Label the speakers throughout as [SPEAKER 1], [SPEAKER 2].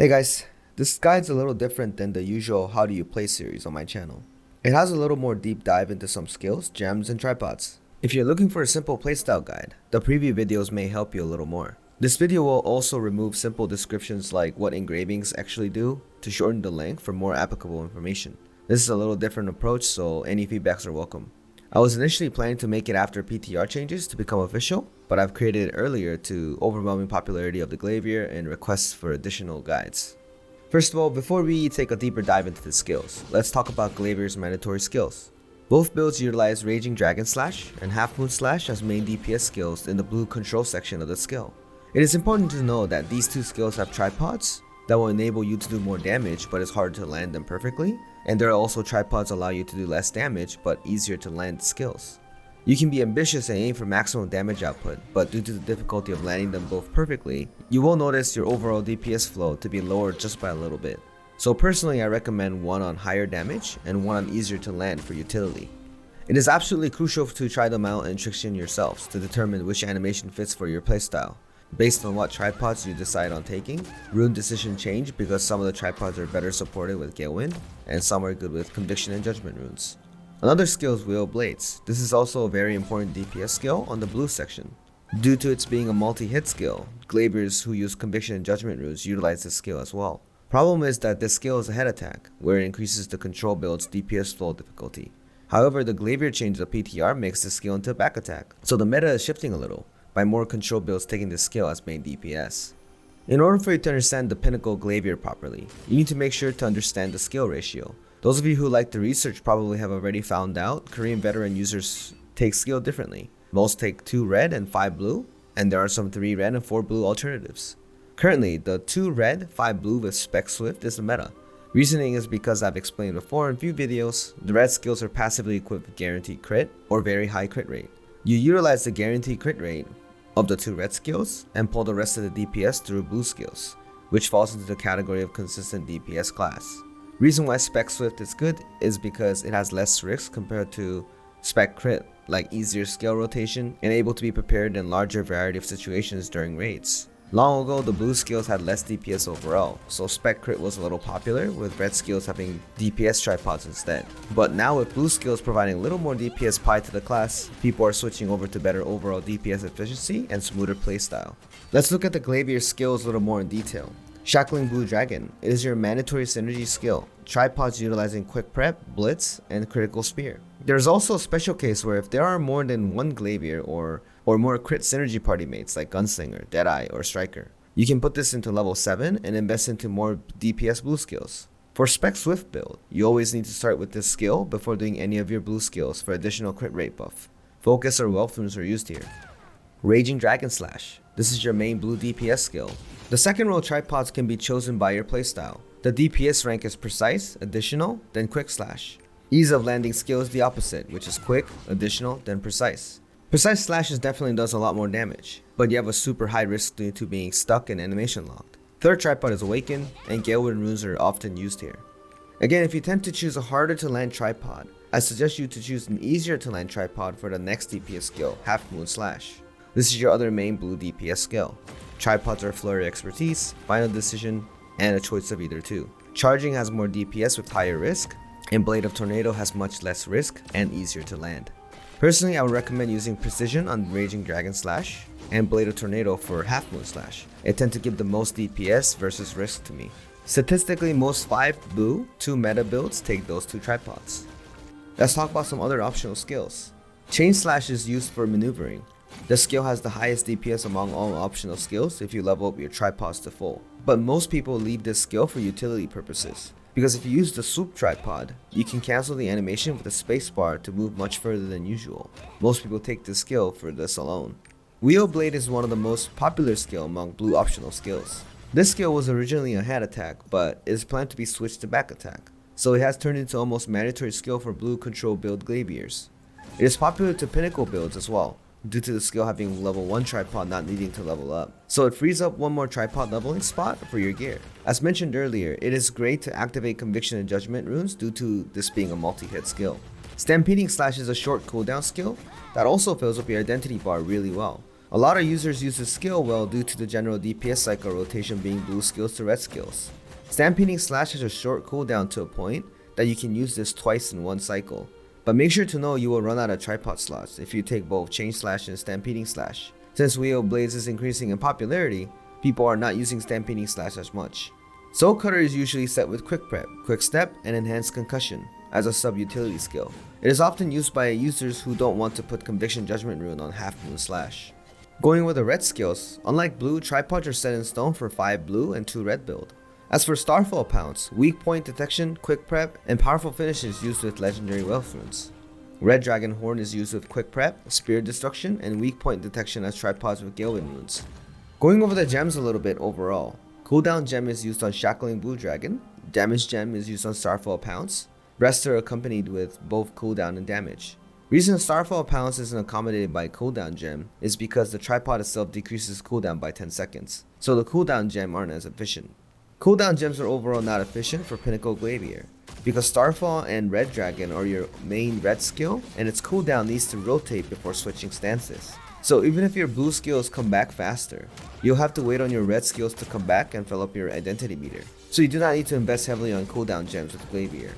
[SPEAKER 1] Hey guys, this guide's a little different than the usual how do you play series on my channel. It has a little more deep dive into some skills, gems, and tripods. If you're looking for a simple playstyle guide, the preview videos may help you a little more. This video will also remove simple descriptions like what engravings actually do to shorten the length for more applicable information. This is a little different approach, so any feedbacks are welcome. I was initially planning to make it after PTR changes to become official, but I've created it earlier to overwhelming popularity of the Glaivier and requests for additional guides. First of all, before we take a deeper dive into the skills, let's talk about Glaivier's mandatory skills. Both builds utilize Raging Dragon Slash and Half Moon Slash as main DPS skills in the blue control section of the skill. It is important to know that these two skills have tripods that will enable you to do more damage, but it's hard to land them perfectly. And there are also tripods allow you to do less damage, but easier to land skills. You can be ambitious and aim for maximum damage output, but due to the difficulty of landing them both perfectly, you will notice your overall DPS flow to be lowered just by a little bit. So personally, I recommend one on higher damage and one on easier to land for utility. It is absolutely crucial to try them out and trickshot yourselves to determine which animation fits for your playstyle. Based on what tripods you decide on taking, rune decision change because some of the tripods are better supported with Galewind, and some are good with Conviction and Judgment runes. Another skill is Wheel of Blades. This is also a very important DPS skill on the blue section. Due to its being a multi-hit skill, Glaiviers who use Conviction and Judgment runes utilize this skill as well. Problem is that this skill is a head attack, where it increases the control build's DPS flow difficulty. However, the Glaivier change of PTR makes this skill into a back attack, so the meta is shifting a little, by more control builds taking this skill as main DPS. In order for you to understand the Pinnacle Glaivier properly, you need to make sure to understand the skill ratio. Those of you who like the research probably have already found out Korean veteran users take skill differently. Most take 2 red and 5 blue, and there are some 3 red and 4 blue alternatives. Currently, the 2 red, 5 blue with Spec-Swift is the meta. Reasoning is because I've explained before in few videos, the red skills are passively equipped with guaranteed crit or very high crit rate. You utilize the guaranteed crit rate of the 2 red skills and pull the rest of the DPS through blue skills, which falls into the category of consistent DPS class. Reason why Spec-Swift is good is because it has less risk compared to Spec-Crit, like easier skill rotation and able to be prepared in larger variety of situations during raids. Long ago, the blue skills had less DPS overall, so Spec-Crit was a little popular, with red skills having DPS tripods instead. But now with blue skills providing a little more DPS pie to the class, people are switching over to better overall DPS efficiency and smoother playstyle. Let's look at the Glaivier skills a little more in detail. Shackling Blue Dragon. It is your mandatory synergy skill. Tripods utilizing Quick Prep, Blitz, and Critical Spear. There's also a special case where if there are more than one Glaivier or more crit synergy party mates like Gunslinger, Deadeye, or Striker, you can put this into level 7 and invest into more DPS blue skills. For Spec-Swift build, you always need to start with this skill before doing any of your blue skills for additional crit rate buff. Focus or Wealth runes are used here. Raging Dragon Slash. This is your main blue DPS skill. The second row tripods can be chosen by your playstyle. The DPS rank is Precise, Additional, then Quick Slash. Ease of landing skill is the opposite, which is Quick, Additional, then Precise. Precise Slashes definitely does a lot more damage, but you have a super high risk due to being stuck and animation locked. Third tripod is Awaken, and Galewind runes are often used here. Again, if you tend to choose a harder to land tripod, I suggest you to choose an easier to land tripod for the next DPS skill, Half Moon Slash. This is your other main blue DPS skill. Tripods are Flurry Expertise, Final Decision, and a choice of either two. Charging has more DPS with higher risk, and Blade of Tornado has much less risk and easier to land. Personally, I would recommend using Precision on Raging Dragon Slash and Blade of Tornado for Half Moon Slash. It tends to give the most DPS versus risk to me. Statistically, most 5 blue, 2 meta builds take those 2 tripods. Let's talk about some other optional skills. Chain Slash is used for maneuvering. The skill has the highest DPS among all optional skills if you level up your tripods to full. But most people leave this skill for utility purposes, because if you use the swoop tripod, you can cancel the animation with the spacebar to move much further than usual. Most people take this skill for this alone. Wheel Blade is one of the most popular skill among blue optional skills. This skill was originally a head attack, but is planned to be switched to back attack, so it has turned into almost mandatory skill for blue control build Glaiviers. It is popular to Pinnacle builds as well, due to the skill having level 1 tripod not needing to level up. So it frees up one more tripod leveling spot for your gear. As mentioned earlier, it is great to activate Conviction and Judgment runes due to this being a multi-hit skill. Stampeding Slash is a short cooldown skill that also fills up your identity bar really well. A lot of users use this skill well due to the general DPS cycle rotation being blue skills to red skills. Stampeding Slash has a short cooldown to a point that you can use this twice in one cycle, but make sure to know you will run out of tripod slots if you take both Chain Slash and Stampeding Slash. Since Wheel Blaze is increasing in popularity, people are not using Stampeding Slash as much. Soul Cutter is usually set with Quick Prep, Quick Step, and Enhanced Concussion as a sub-utility skill. It is often used by users who don't want to put Conviction Judgment Rune on Half Moon Slash. Going with the red skills, unlike blue, tripods are set in stone for 5 blue and 2 red build. As for Starfall Pounce, weak point detection, quick prep, and powerful finishes used with legendary wealth runes. Red Dragon Horn is used with quick prep, spirit destruction, and weak point detection as tripods with Galewind runes. Going over the gems a little bit overall, cooldown gem is used on Shackling Blue Dragon, damage gem is used on Starfall Pounce, rest are accompanied with both cooldown and damage. Reason Starfall Pounce isn't accommodated by cooldown gem is because the tripod itself decreases cooldown by 10 seconds, so the cooldown gem aren't as efficient. Cooldown gems are overall not efficient for Pinnacle Glaivier, because Starfall and Red Dragon are your main red skill, and its cooldown needs to rotate before switching stances. So even if your blue skills come back faster, you'll have to wait on your red skills to come back and fill up your identity meter. So you do not need to invest heavily on cooldown gems with Glaivier.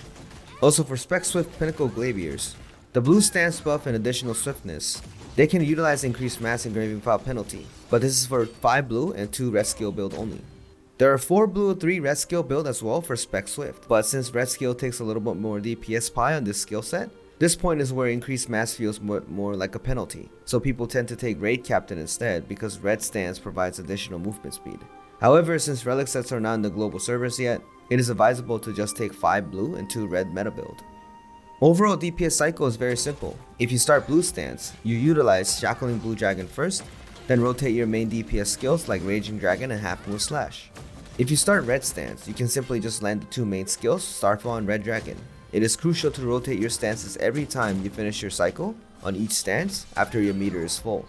[SPEAKER 1] Also for Spec-Swift Pinnacle Glaiviers, the blue stance buff and additional swiftness, they can utilize increased mass engraving without penalty, but this is for 5 blue and 2 red skill build only. There are 4 blue, 3 red skill build as well for Spec-Swift, but since red skill takes a little bit more DPS pie on this skill set, this point is where increased mass feels more like a penalty, so people tend to take Raid Captain instead because red stance provides additional movement speed. However, since relic sets are not in the global servers yet, it is advisable to just take 5 blue and 2 red meta build. Overall DPS cycle is very simple. If you start blue stance, you utilize Shackling Blue Dragon first, then rotate your main DPS skills like Raging Dragon and Half Moon Slash. If you start red stance, you can simply just land the 2 main skills, Starfall and Red Dragon. It is crucial to rotate your stances every time you finish your cycle on each stance after your meter is full.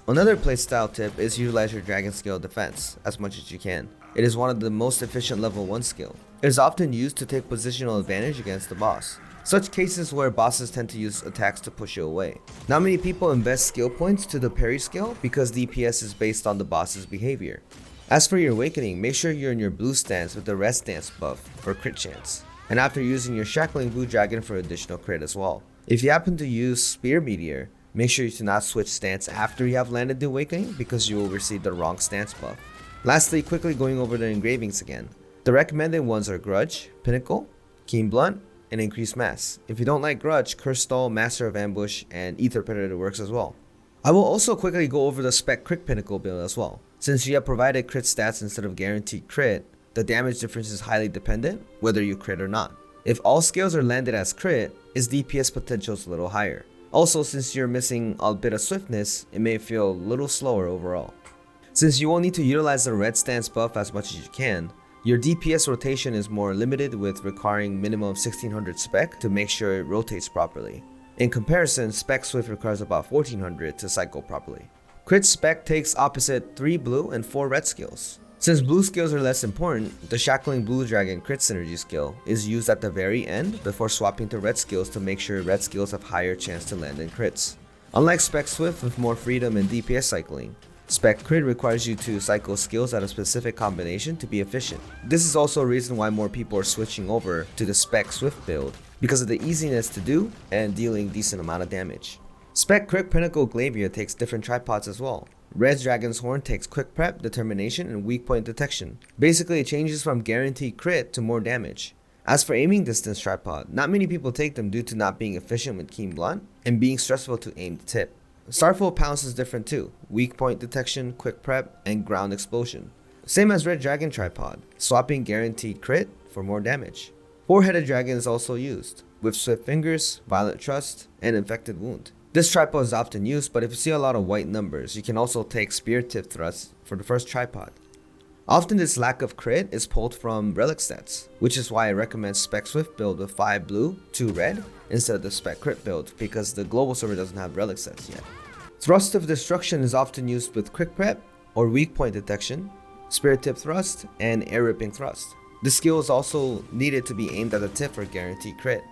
[SPEAKER 1] Another playstyle tip is utilize your Dragon skill defense as much as you can. It is one of the most efficient level 1 skill. It is often used to take positional advantage against the boss. Such cases where bosses tend to use attacks to push you away. Not many people invest skill points to the parry skill because DPS is based on the boss's behavior. As for your awakening, make sure you're in your blue stance with the red stance buff for crit chance, and after using your Shackling Blue Dragon for additional crit as well. If you happen to use Spear Meteor, make sure you do not switch stance after you have landed the awakening because you will receive the wrong stance buff. Lastly, quickly going over the engravings again. The recommended ones are Grudge, Pinnacle, Keen Blunt, and Increased Mass. If you don't like Grudge, Curse Stall, Master of Ambush, and Ether Predator works as well. I will also quickly go over the Spec-Crit Pinnacle build as well. Since you have provided crit stats instead of guaranteed crit, the damage difference is highly dependent whether you crit or not. If all skills are landed as crit, its DPS potential is a little higher. Also, since you're missing a bit of swiftness, it may feel a little slower overall. Since you will need to utilize the red stance buff as much as you can, your DPS rotation is more limited with requiring minimum of 1600 spec to make sure it rotates properly. In comparison, Spec-Swift requires about 1400 to cycle properly. Crit Spec takes opposite 3 blue and 4 red skills. Since blue skills are less important, the Shackling Blue Dragon crit synergy skill is used at the very end before swapping to red skills to make sure red skills have higher chance to land in crits. Unlike Spec-Swift with more freedom in DPS cycling, Spec-Crit requires you to cycle skills at a specific combination to be efficient. This is also a reason why more people are switching over to the Spec-Swift build, because of the easiness to do and dealing decent amount of damage. Spec-Crit Pinnacle Glaivier takes different tripods as well. Red Dragon's Horn takes quick prep, determination, and weak point detection. Basically, it changes from guaranteed crit to more damage. As for aiming distance tripod, not many people take them due to not being efficient with Keen Blunt and being stressful to aim the tip. Starfall Pounce is different too, weak point detection, quick prep, and ground explosion. Same as Red Dragon tripod, swapping guaranteed crit for more damage. 4-headed dragon is also used, with swift fingers, violent trust, and infected wound. This tripod is often used, but if you see a lot of white numbers, you can also take spear tip thrust for the first tripod. Often this lack of crit is pulled from relic stats, which is why I recommend Spec-Swift build with 5 blue, 2 red, instead of the Spec-Crit build, because the global server doesn't have relic sets yet. Thrust of Destruction is often used with quick prep or weak point detection, spear tip thrust, and air ripping thrust. This skill is also needed to be aimed at the tip for guaranteed crit.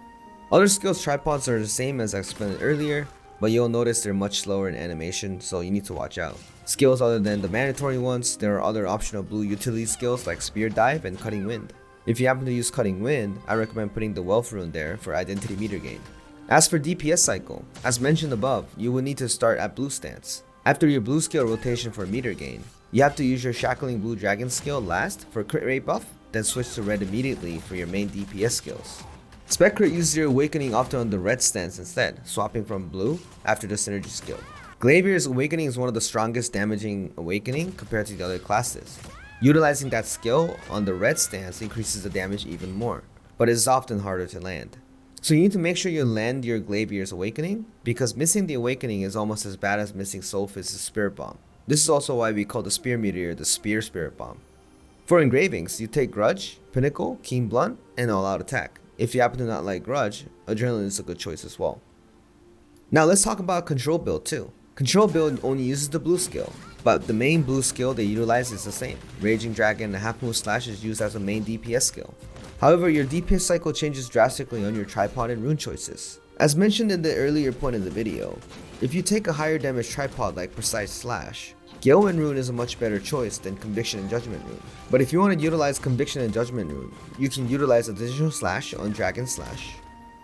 [SPEAKER 1] Other skills tripods are the same as I explained earlier, but you'll notice they're much slower in animation, so you need to watch out. Skills other than the mandatory ones, there are other optional blue utility skills like Spear Dive and Cutting Wind. If you happen to use Cutting Wind, I recommend putting the Wealth Rune there for identity meter gain. As for DPS cycle, as mentioned above, you will need to start at blue stance. After your blue skill rotation for meter gain, you have to use your Shackling Blue Dragon skill last for crit rate buff, then switch to red immediately for your main DPS skills. Spec-Crit uses your awakening often on the red stance instead, swapping from blue after the synergy skill. Glaivier's awakening is one of the strongest damaging awakening compared to the other classes. Utilizing that skill on the red stance increases the damage even more, but it is often harder to land. So you need to make sure you land your Glaivier's awakening, because missing the awakening is almost as bad as missing Soulfist's Spirit Bomb. This is also why we call the Spear Meteor the Spear Spirit Bomb. For engravings, you take Grudge, Pinnacle, Keen Blunt, and All Out Attack. If you happen to not like Grudge, Adrenaline is a good choice as well. Now let's talk about Control build too. Control build only uses the blue skill, but the main blue skill they utilize is the same. Raging Dragon and Half Moon Slash is used as a main DPS skill. However, your DPS cycle changes drastically on your tripod and rune choices. As mentioned in the earlier point in the video, if you take a higher damage tripod like Precise Slash, Gale Rune is a much better choice than Conviction and Judgment Rune. But if you want to utilize Conviction and Judgment Rune, you can utilize Additional Slash on Dragon Slash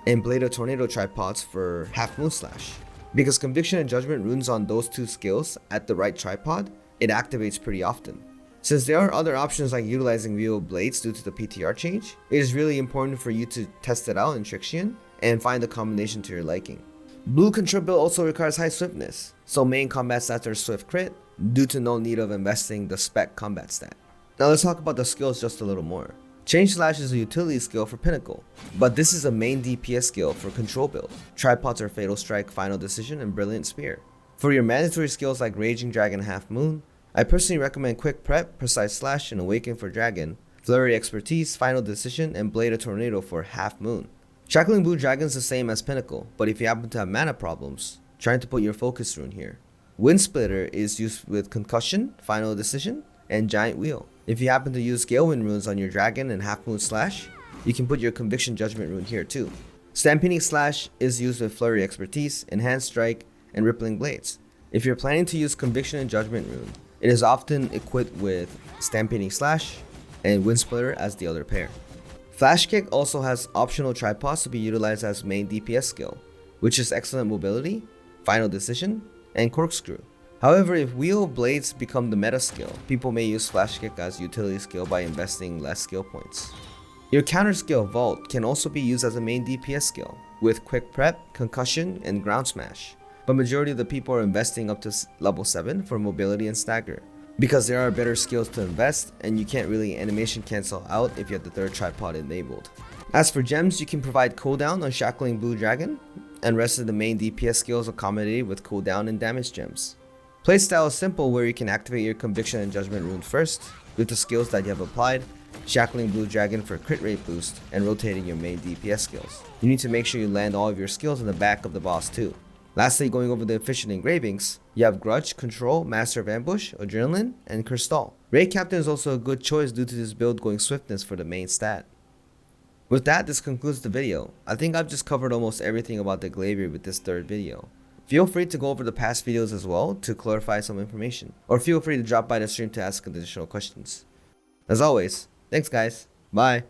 [SPEAKER 1] and Blade of Tornado tripods for Half Moon Slash. Because Conviction and Judgment Runes on those two skills at the right tripod, it activates pretty often. Since there are other options like utilizing Wheel of Blades due to the PTR change, it is really important for you to test it out in Trixion and find a combination to your liking. Blue Control build also requires high swiftness, so main combat stats are Swift Crit, due to no need of investing the Spec combat stat. Now let's talk about the skills just a little more. Change Slash is a utility skill for Pinnacle, but this is a main DPS skill for Control build. Tripods are Fatal Strike, Final Decision, and Brilliant Spear. For your mandatory skills like Raging Dragon, Half Moon, I personally recommend Quick Prep, Precise Slash, and Awaken for Dragon, Flurry Expertise, Final Decision, and Blade of Tornado for Half Moon. Shackling Blue Dragon is the same as Pinnacle, but if you happen to have mana problems, try to put your focus rune here. Windsplitter is used with Concussion, Final Decision, and Giant Wheel. If you happen to use Galewind runes on your Dragon and Half Moon Slash, you can put your Conviction Judgment rune here too. Stampeding Slash is used with Flurry Expertise, Enhanced Strike, and Rippling Blades. If you're planning to use Conviction and Judgment rune, it is often equipped with Stampeding Slash and Windsplitter as the other pair. Flash Kick also has optional tripods to be utilized as main DPS skill, which is Excellent Mobility, Final Decision, and Corkscrew. However, if Wheel of Blades become the meta skill, people may use Flash Kick as utility skill by investing less skill points. Your counter skill Vault can also be used as a main DPS skill, with Quick Prep, Concussion, and Ground Smash. But majority of the people are investing up to level 7 for mobility and stagger, because there are better skills to invest and you can't really animation cancel out if you have the third tripod enabled. As for gems, you can provide cooldown on Shackling Blue Dragon, and rest of the main DPS skills accommodated with cooldown and damage gems. Playstyle is simple, where you can activate your Conviction and Judgment rune first with the skills that you have applied, Shackling Blue Dragon for crit rate boost, and rotating your main DPS skills. You need to make sure you land all of your skills in the back of the boss too. Lastly, going over the efficient engravings, you have Grudge, Control, Master of Ambush, Adrenaline, and Crystal. Raid Captain is also a good choice due to this build going swiftness for the main stat. With that, this concludes the video. I think I've just covered almost everything about the Glaivier with this third video. Feel free to go over the past videos as well to clarify some information, or feel free to drop by the stream to ask additional questions. As always, thanks guys, bye!